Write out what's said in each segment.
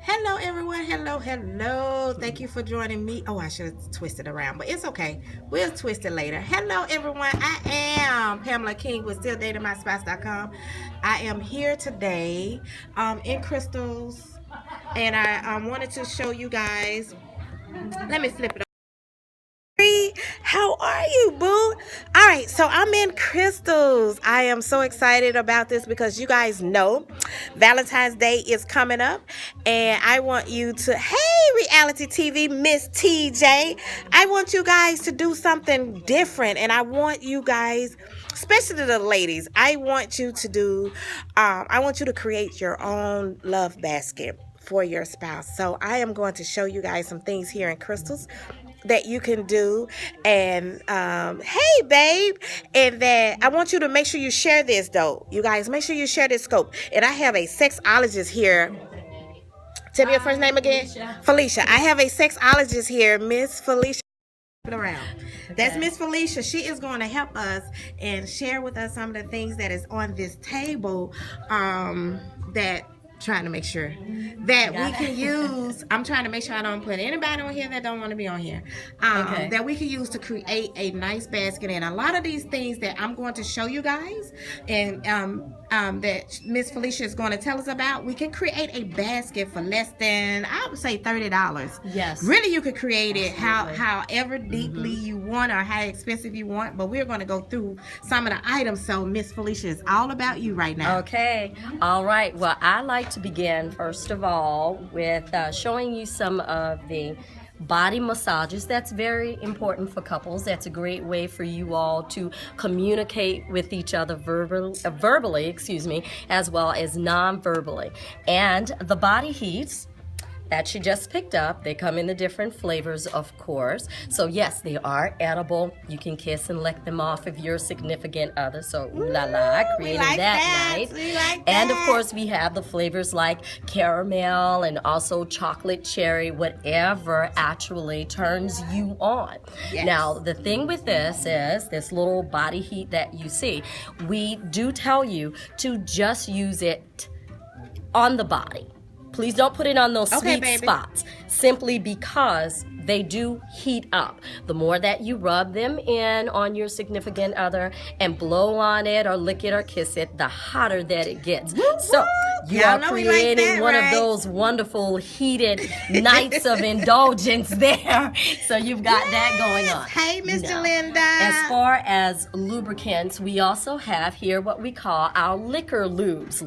Hello, everyone. Hello. Thank you for joining me. Oh, I should have twisted around, but it's okay. We'll twist it later. Hello, everyone. I am Pamela King with StillDatingMySpouse.com. I am here today in Crystals, and I wanted to show you guys. Let me flip it. How are you, boo? All right, so I'm in Crystals. I am so excited about this because you guys know Valentine's Day is coming up, and I want you to, hey, reality TV, Miss TJ, I want you guys to do something different, and I want you guys, especially the ladies, I want you to create your own love basket for your spouse. So I am going to show you guys some things here in Crystals that you can do. And hey, babe, and that I want you to make sure you share this, though. You guys, make sure you share this scope. And I have a sexologist here. Tell me your first name again. Felicia. I have a sexologist here, Miss Felicia. Around. That's Miss Felicia. She is going to help us and share with us some of the things that is on this table that trying to make sure that we can use. I'm trying to make sure I don't put anybody on here that don't want to be on here. That we can use to create a nice basket. And a lot of these things that I'm going to show you guys and that Miss Felicia is going to tell us about, we can create a basket for less than, I would say, $30. Yes. Really, you could create it however deeply you want or how expensive you want. But we're going to go through some of the items. So Miss Felicia, is all about you right now. Okay. All right. Well, I like to begin first of all with showing you some of the body massages. That's very important for couples. That's a great way for you all to communicate with each other verbally, as well as non-verbally. And the body heats that you just picked up, they come in the different flavors, of course. So yes, they are edible. You can kiss and lick them off of your significant other. So ooh la la, creating like that night. We like and that. Of course, we have the flavors like caramel and also chocolate cherry, whatever actually turns you on. Yes. Now, the thing with this is this little body heat that you see, we do tell you to just use it on the body. Please don't put it on those sweet spots, simply because they do heat up. The more that you rub them in on your significant other and blow on it or lick it or kiss it, the hotter that it gets. So you are creating one of those wonderful heated nights of indulgence there. So you've got that going on. Hey, Mr. Linda. As far as lubricants, we also have here what we call our liquor lubes,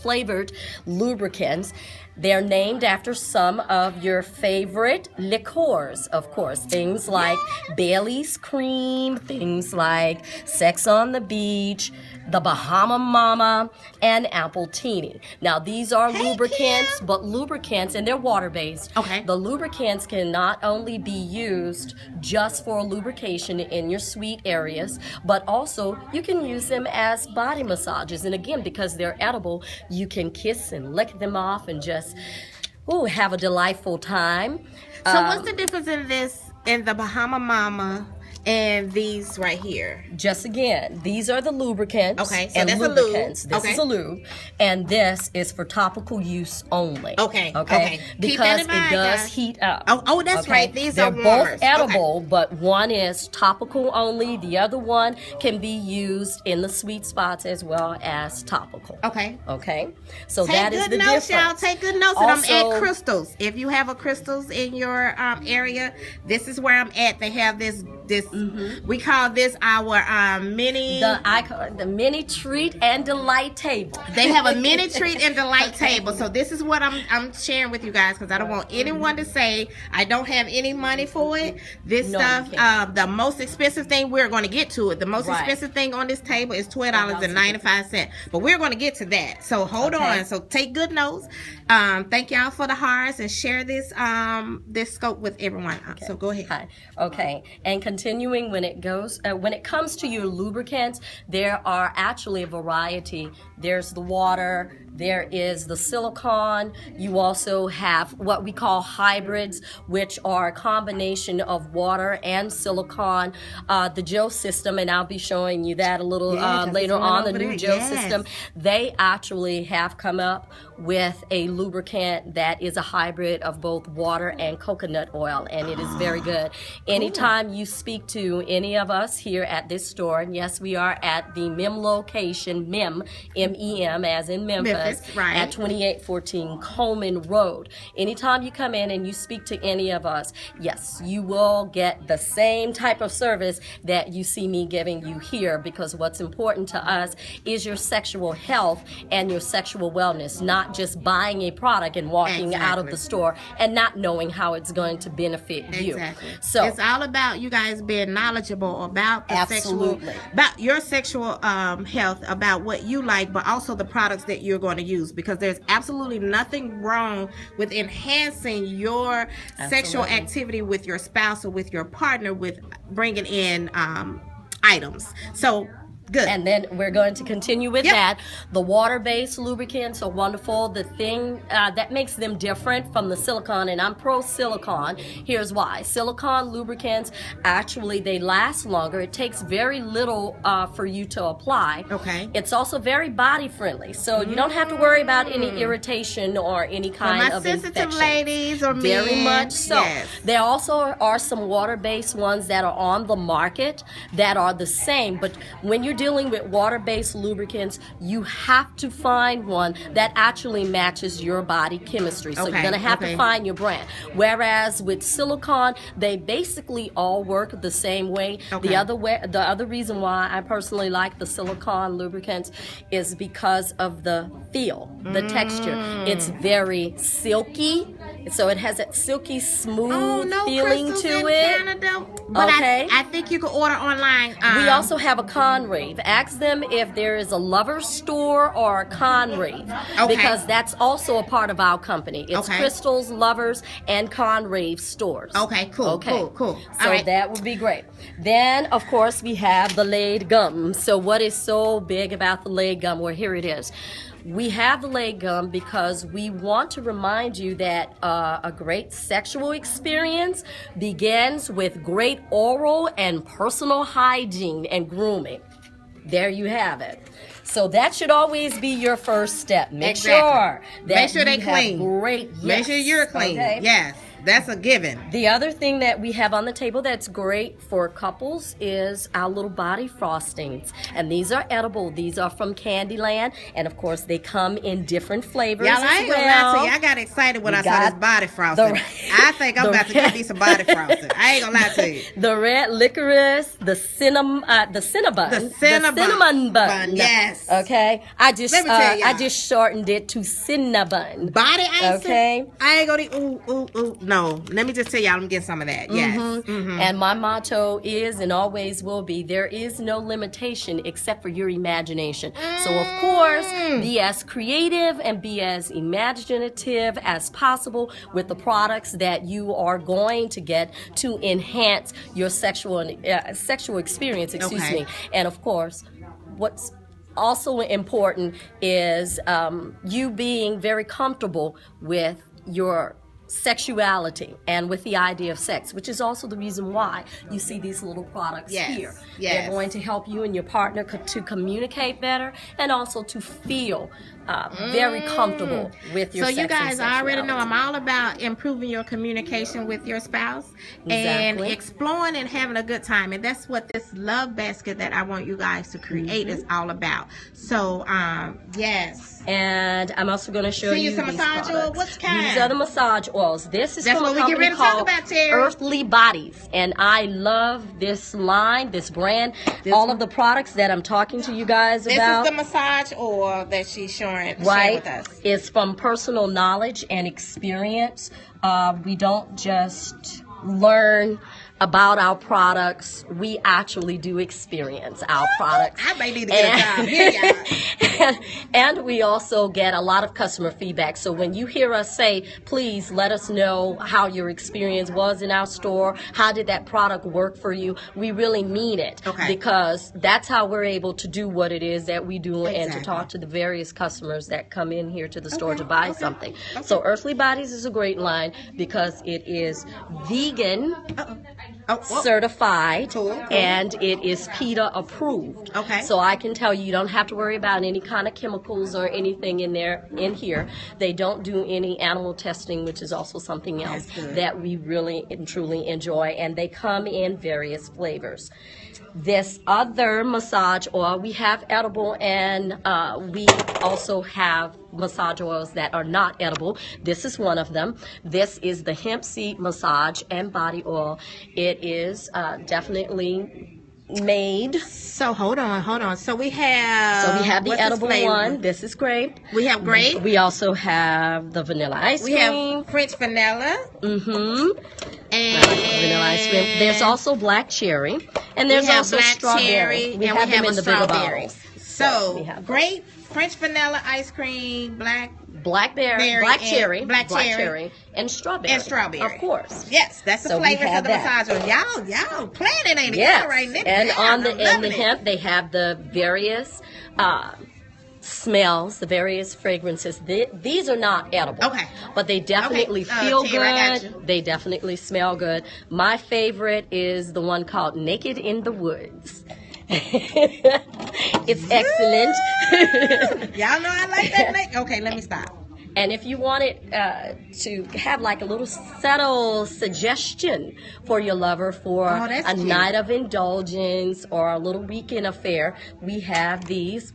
flavored lubricants. They're named after some of your favorite liqueurs, of course. Things like Bailey's Cream, things like Sex on the Beach, the Bahama Mama, and Appletini. Now, these are lubricants, but lubricants, and they're water-based. Okay. The lubricants can not only be used just for lubrication in your sweet areas, but also you can use them as body massages. And again, because they're edible, you can kiss and lick them off and just have a delightful time. So what's the difference in this and the Bahama Mama and these right here? Just again, these are the lubricants. Okay, so and that's lubricants. a lube. This is a lube, and this is for topical use only. Okay. Because it does heat up. Oh, that's right. They're both edible, but one is topical only. The other one can be used in the sweet spots as well as topical. Okay. So that is the difference. Y'all. Take good notes. And I'm at Crystals. If you have a Crystals in your area, this is where I'm at. They have this. We call this our mini. I call it the mini treat and delight table. They have a mini treat and delight table. So this is what I'm sharing with you guys, because I don't want anyone to say I don't have any money for it. This stuff, the most expensive thing, we're going to get to it. The most expensive thing on this table is $12.95. But we're going to get to that. So hold on. So take good notes. Thank y'all for the hearts and share this this scope with everyone. So go ahead. Okay. And continuing when it comes to your lubricants, there are actually a variety. There's the water, There is the silicone. You also have what we call hybrids, which are a combination of water and silicone. The gel system, and I'll be showing you that a little later on, the new gel system. They actually have come up with a lubricant that is a hybrid of both water and coconut oil, and it is very good. Anytime you speak to any of us here at this store, and yes, we are at the MEM location, MEM, M-E-M, as in Memphis, at 2814 Coleman Road. Anytime you come in and you speak to any of us, yes, you will get the same type of service that you see me giving you here, because what's important to us is your sexual health and your sexual wellness, not just buying a product and walking out of the store and not knowing how it's going to benefit you. So it's all about you guys being knowledgeable about the about your sexual health, about what you like, but also the products that you're going to use, because there's absolutely nothing wrong with enhancing your sexual activity with your spouse or with your partner with bringing in items. So good. And then we're going to continue with that. The water-based lubricants are wonderful. The thing that makes them different from the silicone, and I'm pro silicone, here's why. Silicone lubricants, actually, they last longer. It takes very little for you to apply. Okay. It's also very body friendly, so you don't have to worry about any irritation or any kind of infection. Sensitive ladies or men. Very much so. There also are some water-based ones that are on the market that are the same, but when you're dealing with water-based lubricants, you have to find one that actually matches your body chemistry. So you're going to have to find your brand. Whereas with silicone, they basically all work the same way. The other reason why I personally like the silicone lubricants is because of the feel, the texture. It's very silky, so it has that silky smooth feeling to it. But I think you can order online. We also have a con rave. Ask them if there is a lover store or a con rave, because that's also a part of our company. It's Crystals, Lovers, and Con Rave stores. Cool. So that would be great. Then, of course, we have the laid gum. So what is so big about the laid gum? Well, here it is. We have the laid gum because we want to remind you that a great sexual experience begins with great oral and personal hygiene and grooming. There you have it. So that should always be your first step. Make sure that they clean. Make sure you're clean. Yes. That's a given. The other thing that we have on the table that's great for couples is our little body frostings. And these are edible. These are from Candyland. And of course, they come in different flavors. Y'all, I ain't gonna lie to you. I got excited when I saw this body frosting. I think I'm about to get me some body frosting. I ain't gonna lie to you. The red licorice, the cinnamon bun. Yes. Okay. I just shortened it to cinnabon. Body icing. Okay. I ain't gonna ooh. No, let me just tell y'all, I'm getting some of that. Yes. And my motto is and always will be, there is no limitation except for your imagination. So of course, be as creative and be as imaginative as possible with the products that you are going to get to enhance your sexual experience. Excuse me. And of course, what's also important is you being very comfortable with your sexuality and with the idea of sex, which is also the reason why you see these little products here. They're going to help you and your partner to communicate better and also to feel very comfortable with your sex. So you guys already know I'm all about improving your communication with your spouse and exploring and having a good time, and that's what this love basket that I want you guys to create is all about. So yes. And I'm also going to show you some massage oil. What kind? These are the massage oils. This is from a company called Earthly Bodies, and I love this line, this brand, all of the products that I'm talking to you guys about. This is the massage oil that she's sharing with us. It's from personal knowledge and experience. We don't just learn about our products. We actually do experience our products. I may need to get a job here, y'all. And we also get a lot of customer feedback. So when you hear us say, please let us know how your experience was in our store, how did that product work for you, we really mean it. Okay. Because that's how we're able to do what it is that we do, Exactly. and to talk to the various customers that come in here to the store to buy something. Okay. So Earthly Bodies is a great line because it is vegan, certified, Cool. and it is PETA approved. Okay. So I can tell you don't have to worry about any kind of chemicals or anything in here. They don't do any animal testing, which is also something else that we really and truly enjoy, and they come in various flavors. This other massage oil, we have edible, and we also have massage oils that are not edible. This is one of them. This is the hemp seed massage and body oil. It is definitely made. So hold on. So we have the edible one. This is grape. We have grape. We also have the vanilla ice cream. We have French vanilla. And vanilla ice cream. There's also black cherry, and there's also black strawberry. cherry, We and have we them have in a the bigger strawberry. bottles. So we have grape, French vanilla ice cream, blackberry, black cherry, and strawberry. Of course. Yes, that's the So we flavors have of the that. massage oil. Y'all planning ain't it? Yes. Y'all right now. And on the I'm loving hemp, they have the various smells, the various fragrances. These are not edible. Okay. But they definitely feel Tara, I got good. you. They definitely smell good. My favorite is the one called Naked in the Woods. It's excellent. Y'all know I like that. Okay, let me stop. And if you wanted to have like a little subtle suggestion for your lover for that's a cute. night of indulgence or a little weekend affair, we have these.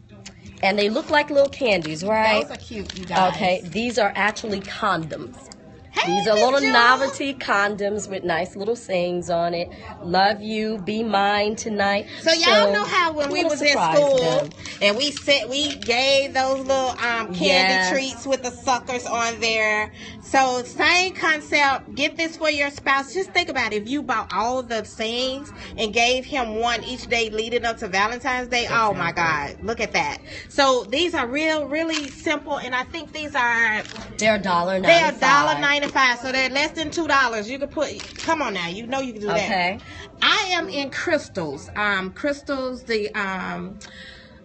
And they look like little candies, right? Those are cute, you guys. Okay, these are actually condoms. Hey, These are little Miss June. novelty condoms with nice little sayings on it. Love you, be mine tonight. So y'all know how when we little was in surprise school them. and we gave those little candy Yes. treats with the suckers on there. So same concept. Get this for your spouse. Just think about it. If you bought all the things and gave him one each day leading up to Valentine's Day. Oh my God, look at that. So these are really simple, and I think these are They're $1.95. they're $1.95. So they're less than $2. You could put. Come on now, you know you can do that. Okay. I am in crystals. Crystals. The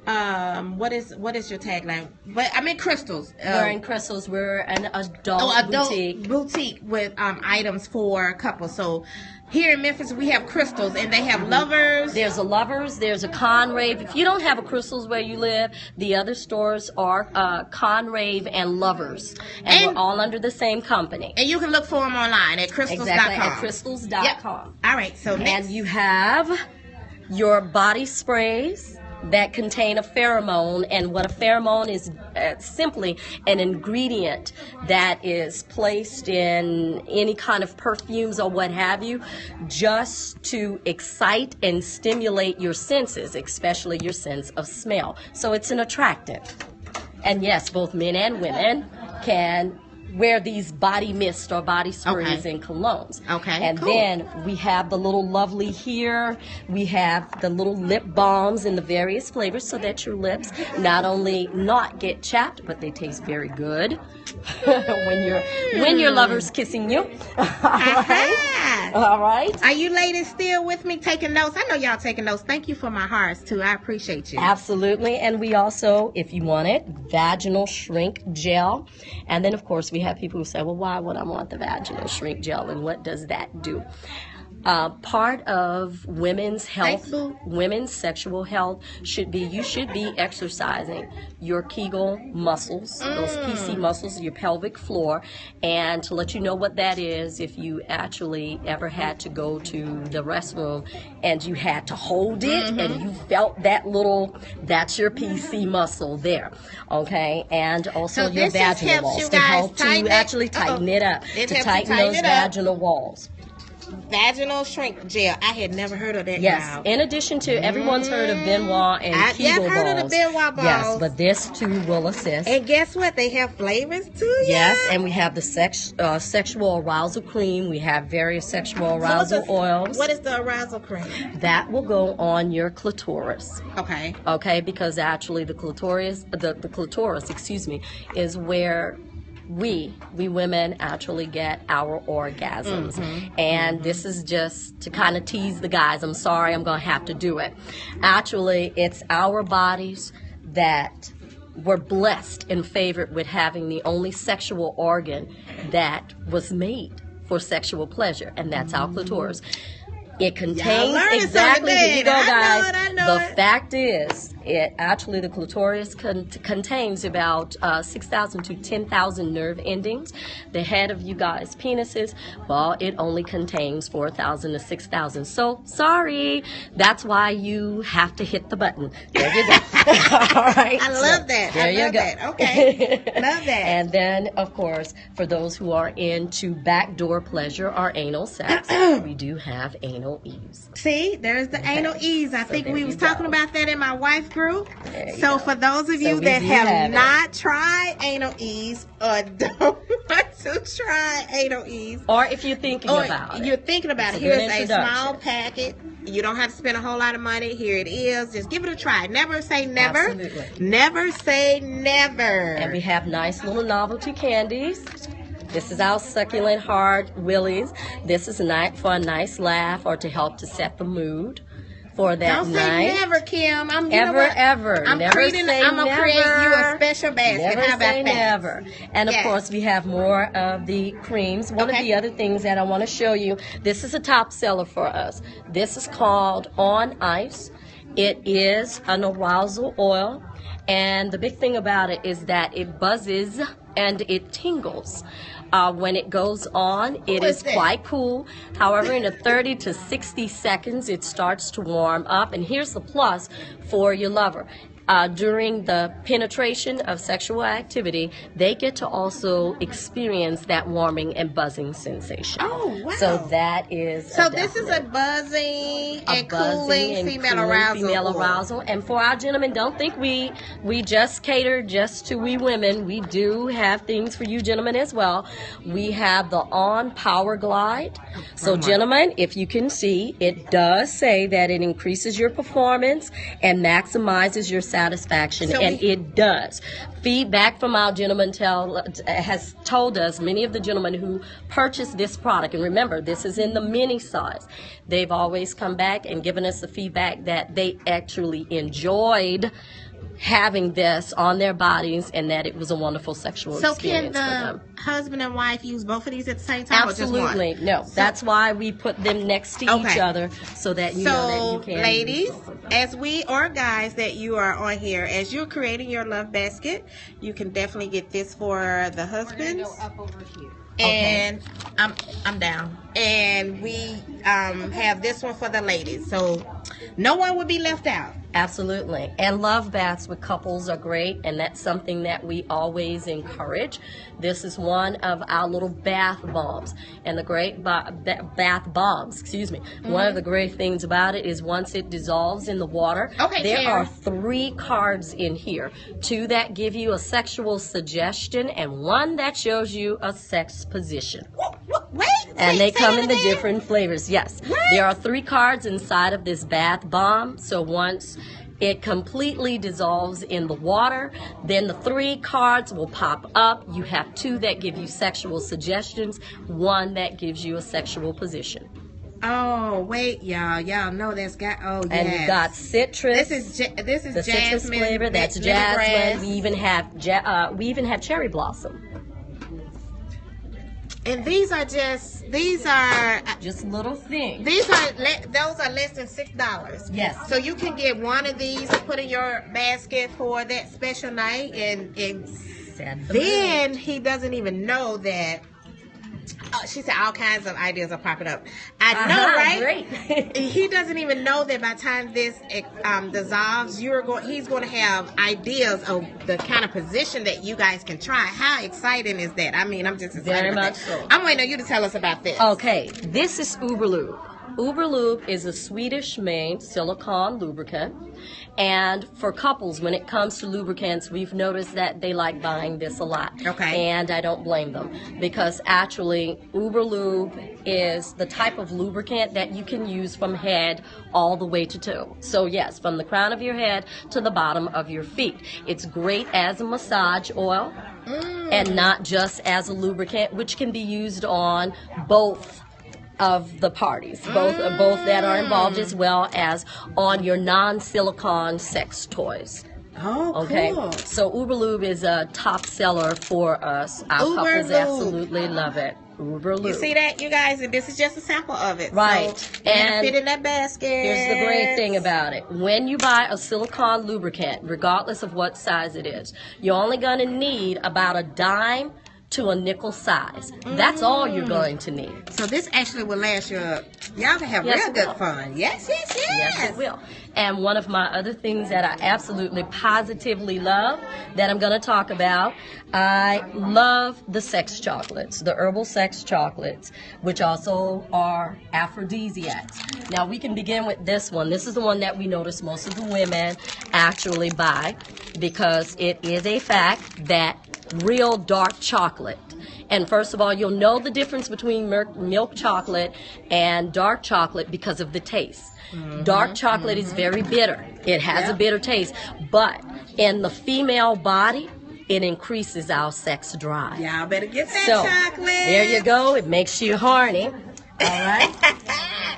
what is your tagline? But I'm in crystals. We're in crystals. We're an adult boutique with items for couples. So here in Memphis we have crystals, and they have lovers. There's a Lovers, there's a Conrave. If you don't have a Crystals where you live, the other stores are Conrave and Lovers. And we're all under the same company. And you can look for them online at crystals.com. Exactly, at crystals.com. Yep. All right, so next. And you have your body sprays that contain a pheromone, and what a pheromone is simply an ingredient that is placed in any kind of perfumes or what have you, just to excite and stimulate your senses, especially your sense of smell. So it's an attractant. And yes, both men and women can wear these body mist or body sprays and colognes. Okay, and cool. then we have the little lovely here. We have the little lip balms in the various flavors so that your lips not only not get chapped, but they taste very good when your lover's kissing you. All right. Are you ladies still with me taking notes? I know y'all taking notes. Thank you for my hearts too. I appreciate you. Absolutely. And we also, if you want it, vaginal shrink gel. And then of course we have people who say, well, why would I want the vaginal shrink gel, and what does that do? Part of women's health, women's sexual health should be, you should be exercising your Kegel muscles, those PC muscles, your pelvic floor. And to let you know what that is, if you actually ever had to go to the restroom and you had to hold it and you felt that little, that's your PC muscle there. Okay. And also So your this just vaginal helps walls you to guys help to tighten it. actually tighten it up, It to helps you tighten tighten those it up. vaginal walls. vaginal shrink gel. I had never heard of that. Yes. Now. In addition to everyone's heard of Benoit and Kegel balls. I've heard of the Benoit balls. Yes, but this too will assist. And guess what? They have flavors too. Yes, and we have the sexual arousal cream. We have various sexual arousal oils. What is the arousal cream? That will go on your clitoris. Okay. Okay, because actually the clitoris, excuse me, is where we women actually get our orgasms. And this is just to kind of tease the guys. I'm sorry, I'm going to have to do it. Actually, it's our bodies that were blessed and favored with having the only sexual organ that was made for sexual pleasure, and that's our clitoris. It contains exactly, here you go, guys. I know it. The fact is, the clitoris contains about 6,000 to 10,000 nerve endings. The head of you guys' penises, well, it only contains 4,000 to 6,000. So, sorry. That's why you have to hit the button. There you go. All right. I love that. There you go. That. Okay. Love that. And then, of course, for those who are into backdoor pleasure or anal sex, we do have anal ease. See, there's the anal ease. I think we was talking about that in my wife group. So for those of you that have not tried anal ease or don't want to try anal ease, or if you're thinking about it, here's a small packet. You don't have to spend a whole lot of money. Here it is. Just give it a try. Never say never. Absolutely. Never say never. And we have nice little novelty candies. This is our succulent hard willies. This is for a nice laugh or to help to set the mood for that night. Don't say never, Kim. I'm never creating you a special basket. Never How about say that? never. And of course, we have more of the creams. One of the other things that I want to show you, this is a top seller for us. This is called On Ice. It is an arousal oil. And the big thing about it is that it buzzes and it tingles. When it goes on, it is quite cool. However, in 30 to 60 seconds, it starts to warm up. And here's the plus for your lover. During the penetration of sexual activity, they get to also experience that warming and buzzing sensation. Oh, wow. So that is this is a buzzing and cooling female arousal. And for our gentlemen, don't think we just cater just to we women. We do have things for you gentlemen as well. We have the On Power Glide. So gentlemen, if you can see, it does say that it increases your performance and maximizes your satisfaction, and it does. Feedback from our gentlemen has told us, many of the gentlemen who purchased this product, and remember, this is in the mini size, they've always come back and given us the feedback that they actually enjoyed having this on their bodies and that it was a wonderful sexual experience for them. So can the husband and wife use both of these at the same time? Absolutely. Or just one? No. That's why we put them next to each other so that you know that you can. Ladies, as we or guys that you are on here, as you're creating your love basket, you can definitely get this for the husbands. Up over here. And I'm down. And we have this one for the ladies. So no one would be left out. Absolutely. And love baths with couples are great, and that's something that we always encourage. This is one of our little bath bombs. And the great bath bombs, one of the great things about it is once it dissolves in the water, there are 3 cards in here. 2 that give you a sexual suggestion and 1 that shows you a sex position. And they come in the different flavors. Yes. There are 3 cards inside of this bath bomb. So once it completely dissolves in the water, then the 3 cards will pop up. You have 2 that give you sexual suggestions, 1 that gives you a sexual position. Oh, wait, y'all know that's got, And you got citrus. This is the jasmine citrus flavor. That's jasmine. We even have cherry blossom. And these are just little things. Those are less than $6. Yes. So you can get one of these to put in your basket for that special night, and then he doesn't even know that She said all kinds of ideas are popping up. I know, right? Great. He doesn't even know that by the time this dissolves, he's going to have ideas of the kind of position that you guys can try. How exciting is that? I mean, I'm just excited. Very about much that. so. I'm waiting on you to tell us about this. Okay, this is Uberlube. Uberlube is a Swedish-made silicone lubricant. And for couples, when it comes to lubricants, we've noticed that they like buying this a lot. Okay. And I don't blame them, because actually Uberlube is the type of lubricant that you can use from head all the way to toe. So yes, from the crown of your head to the bottom of your feet. It's great as a massage oil and not just as a lubricant, which can be used on both of the parties, both that are involved, as well as on your non-silicone sex toys. Oh, Okay, cool. so Uberlube is a top seller for us. Our couples absolutely love it. Uberlube. You see that, you guys? And this is just a sample of it. Right. So, and fit in that basket. Here's the great thing about it. When you buy a silicone lubricant, regardless of what size it is, you're only going to need about a dime to a nickel size. That's all you're going to need. So this actually will last you. Y'all can have real good fun. Yes. Yes, it will. And one of my other things that I absolutely positively love that I'm going to talk about, I love the sex chocolates, the herbal sex chocolates, which also are aphrodisiacs. Now we can begin with this one. This is the one that we notice most of the women actually buy, because it is a fact that real dark chocolate. And first of all, you'll know the difference between milk chocolate and dark chocolate because of the taste. Dark chocolate is very bitter. It has a bitter taste. But in the female body, it increases our sex drive. Y'all better get that chocolate. There you go. It makes you horny. All right.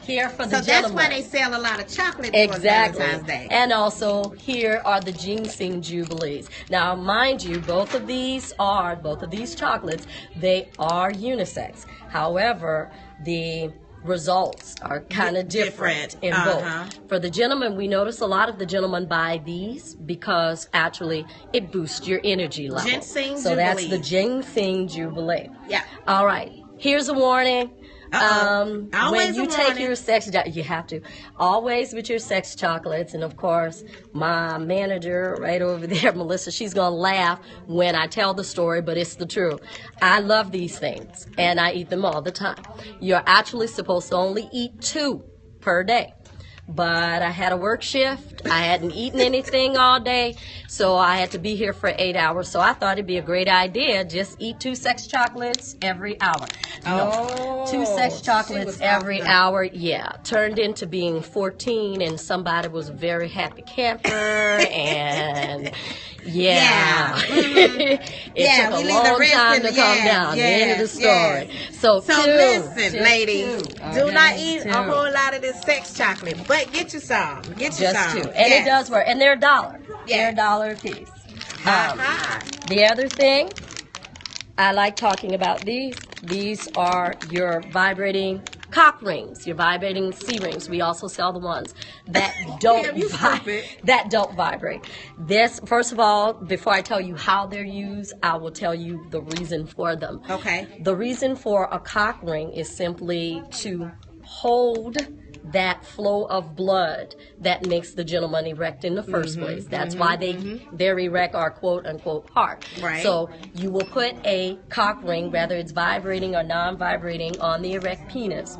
Here for the gentlemen. That's why they sell a lot of chocolate exactly. for Valentine's Day. And also, here are the ginseng jubilees. Now, mind you, both of these chocolates, they are unisex. However, the results are kind of different in both. For the gentlemen, we notice a lot of the gentlemen buy these because actually it boosts your energy level. Ginseng so jubilee. That's the ginseng jubilee. Yeah. All right. Here's a warning. Always when you take your sex, you have to always with your sex chocolates, and of course my manager right over there, Melissa, she's gonna laugh when I tell the story, but it's the truth. I love these things and I eat them all the time. You're actually supposed to only eat 2 per day. But I had a work shift. I hadn't eaten anything all day, so I had to be here for 8 hours. So I thought it'd be a great idea, just eat 2 sex chocolates every hour. No, 2 sex chocolates every hour. Yeah, turned into being 14, and somebody was a very happy camper, and it took a long time to come down. The end of the story. So listen, ladies, do not eat a whole lot of this sex chocolate, but get you some. Get you just some. 2, and it does work. And they're $1. Yeah. They're $1 a piece. The other thing, I like talking about these. These are your vibrating cock rings, your vibrating C-rings. We also sell the ones that don't vibrate. This, first of all, before I tell you how they're used, I will tell you the reason for them. Okay. The reason for a cock ring is simply to hold that flow of blood that makes the gentleman erect in the first place. That's why their erect are quote unquote hard. Right. So you will put a cock ring, whether it's vibrating or non-vibrating, on the erect penis.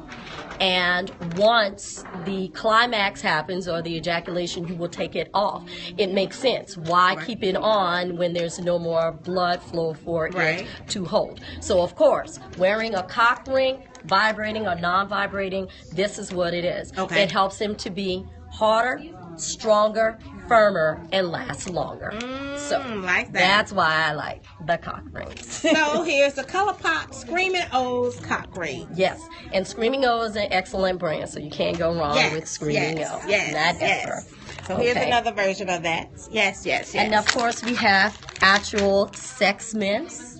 And once the climax happens or the ejaculation, you will take it off. It makes sense. Why keep it on when there's no more blood flow for it to hold? So of course, wearing a cock ring, vibrating or non-vibrating, this is what it is. Okay. It helps him to be harder, stronger, firmer, and last longer. Like that. That's why I like the cock rings. So here's the ColourPop Screaming O's cock ring. Yes, and Screaming O is an excellent brand, so you can't go wrong with Screaming O. Not ever. So here's another version of that. Yes. And of course we have actual sex mints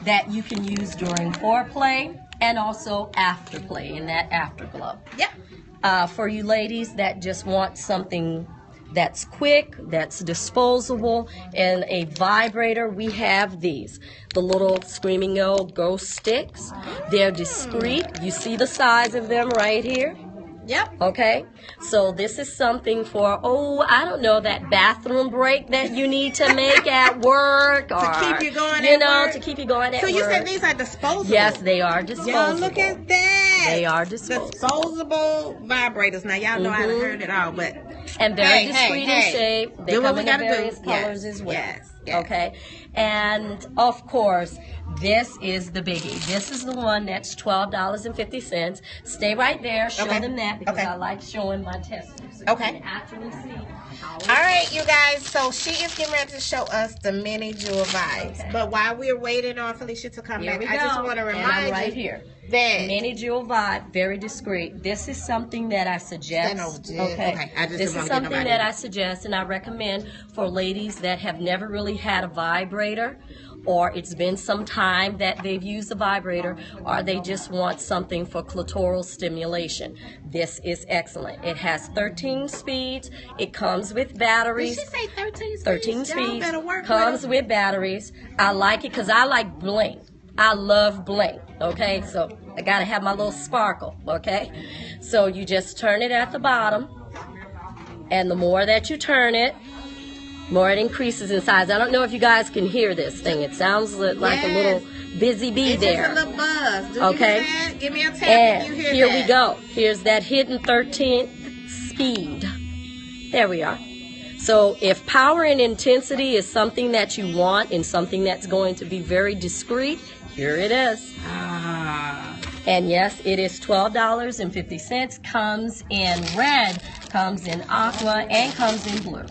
that you can use during foreplay and also after play in that afterglow. Yep. For you ladies that just want something that's quick, that's disposable, and a vibrator. We have these, the little Screaming Ghost sticks. They're discreet. You see the size of them right here. Yep. Okay, so this is something for, I don't know, that bathroom break that you need to make at work, or to keep you going to keep you going at work. So you said these are disposable? Yes, they are disposable. Y'all look at that. They are disposable. Disposable vibrators. Now y'all know I done heard it all, but and very discreet in shape. They do come what we in gotta various do. colors as well. Yes. Okay, and of course, this is the biggie. This is the one that's $12.50. Stay right there. Show them that, because I like showing my testers. So you can actually see how all right, you guys. So she is getting ready to show us the mini jewel vibes. Okay. But while we're waiting on Felicia to come back, I just want to remind you here. That mini jewel vibe, very discreet. This is something that I suggest. Okay. This is something that I suggest and I recommend for ladies that have never really had a vibrator, or it's been some time that they've used a vibrator, or they just want something for clitoral stimulation. This is excellent. It has 13 speeds. It comes with batteries. Did she say 13 speeds? 13 speeds. Better work comes with batteries. I like it because I like bling. I love bling, okay? So I gotta have my little sparkle, okay? So you just turn it at the bottom, and the more that you turn it, more it increases in size. I don't know if you guys can hear this thing. It sounds like a little busy bee there. It's just a little buzz. Do okay? Give me a tap and if you hear here that. we go. Here's that hidden 13th speed. There we are. So if power and intensity is something that you want and something that's going to be very discreet, here it is. And yes, it is $12.50. Comes in red, comes in aqua, and comes in blue.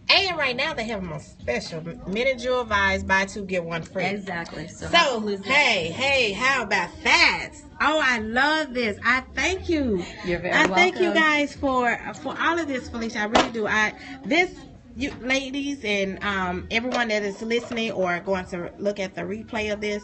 And right now they have them on special. Mini jewel vibes, buy two, get one free. Exactly. So hey, how about that? Oh, I love this. I thank you. You're very welcome. I thank you guys for all of this, Felicia. I really do. You ladies and everyone that is listening or going to look at the replay of this.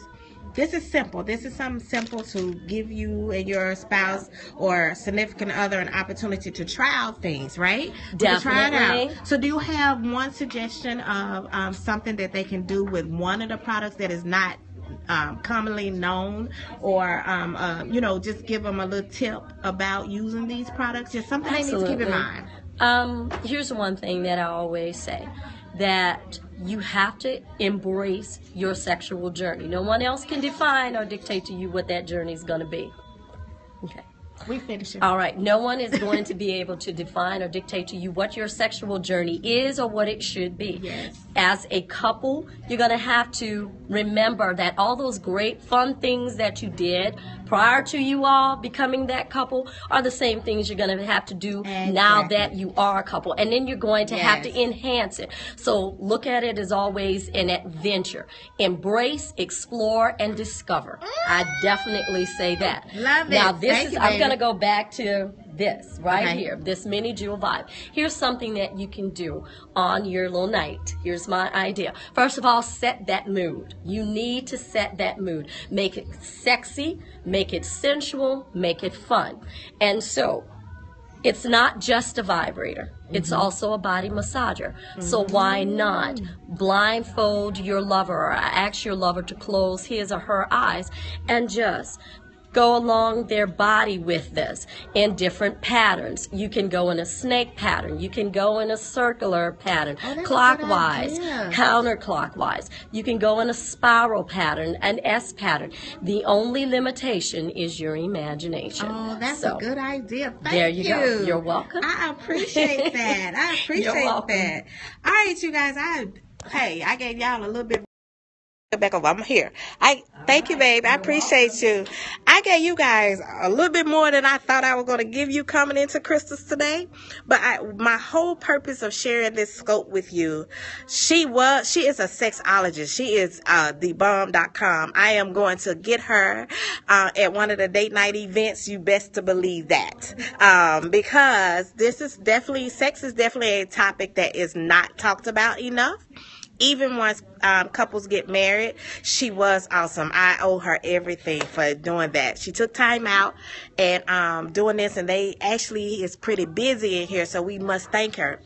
This is simple. This is something simple to give you and your spouse or significant other an opportunity to try out things, right? Definitely. To try it out. So do you have one suggestion of something that they can do with one of the products that is not commonly known, or just give them a little tip about using these products? Just something they need to keep in mind. Here's one thing that I always say, that you have to embrace your sexual journey. No one else can define or dictate to you what that journey is going to be. Okay. We finish it. All right. No one is going to be able to define or dictate to you what your sexual journey is or what it should be. Yes. As a couple, you're going to have to remember that all those great fun things that you did prior to you all becoming that couple are the same things you're going to have to do now that you are a couple. And then you're going to have to enhance it. So look at it as always an adventure. Embrace, explore, and discover. I definitely say that. Love it. Now I'm going to go back to this here, this mini jewel vibe. Here's something that you can do on your little night. Here's my idea. First of all, set that mood. You need to set that mood. Make it sexy, make it sensual, make it fun. And so it's not just a vibrator. It's also a body massager. So why not blindfold your lover, or ask your lover to close his or her eyes and just go along their body with this in different patterns. You can go in a snake pattern. You can go in a circular pattern, clockwise, counterclockwise. You can go in a spiral pattern, an S pattern. The only limitation is your imagination. Oh, that's a good idea. Thank there you go. You're welcome. I appreciate that. I appreciate that. All right, you guys. I gave y'all a little bit. Back over. I'm here. Thank you, babe. I appreciate you. I gave you guys a little bit more than I thought I was going to give you coming into Crystals today. But my whole purpose of sharing this scope with you, she is a sexologist. She is thebomb.com. I am going to get her at one of the date night events. You best to believe that. Because sex is definitely a topic that is not talked about enough. Even once couples get married, she was awesome. I owe her everything for doing that. She took time out and doing this, and they actually is pretty busy in here, so we must thank her.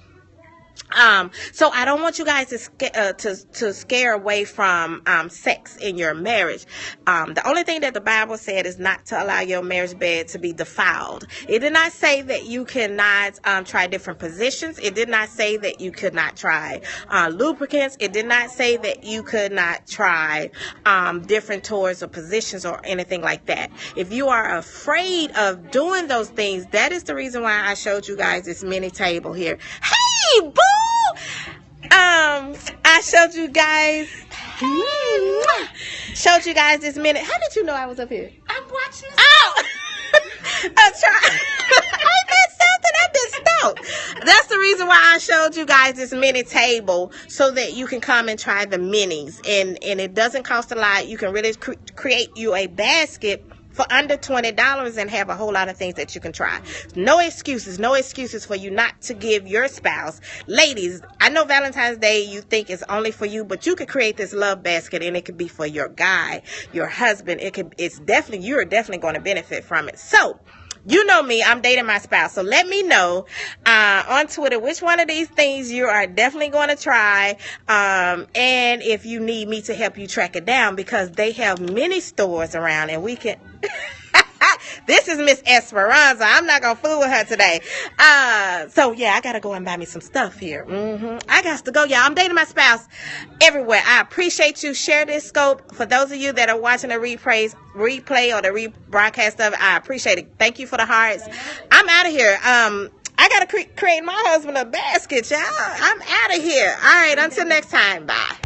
So I don't want you guys to scare away from sex in your marriage. The only thing that the Bible said is not to allow your marriage bed to be defiled. It did not say that you cannot try different positions. It did not say that you could not try lubricants. It did not say that you could not try different tours or positions or anything like that. If you are afraid of doing those things, that is the reason why I showed you guys this mini table here. Hey, boo! I showed you guys. Showed you guys this minute. How did you know I was up here? I'm watching. Oh, I'm trying. I missed something. I missed out. That's the reason why I showed you guys this mini table so that you can come and try the minis, and it doesn't cost a lot. You can really create you a basket for under $20 and have a whole lot of things that you can try. No excuses for you not to give your spouse. Ladies, I know Valentine's Day you think is only for you, but you could create this love basket and it could be for your guy, your husband. You're definitely going to benefit from it. So, you know me, I'm dating my spouse. So let me know on Twitter which one of these things you are definitely going to try. And if you need me to help you track it down, because they have many stores around and we can... This is Miss Esperanza. I'm not going to fool with her today. So, yeah, I got to go and buy me some stuff here. I got to go, y'all. I'm dating my spouse everywhere. I appreciate you. Share this scope. For those of you that are watching the replay or the rebroadcast of it, I appreciate it. Thank you for the hearts. I'm out of here. I got to create my husband a basket, y'all. I'm out of here. All right, until next time. Bye.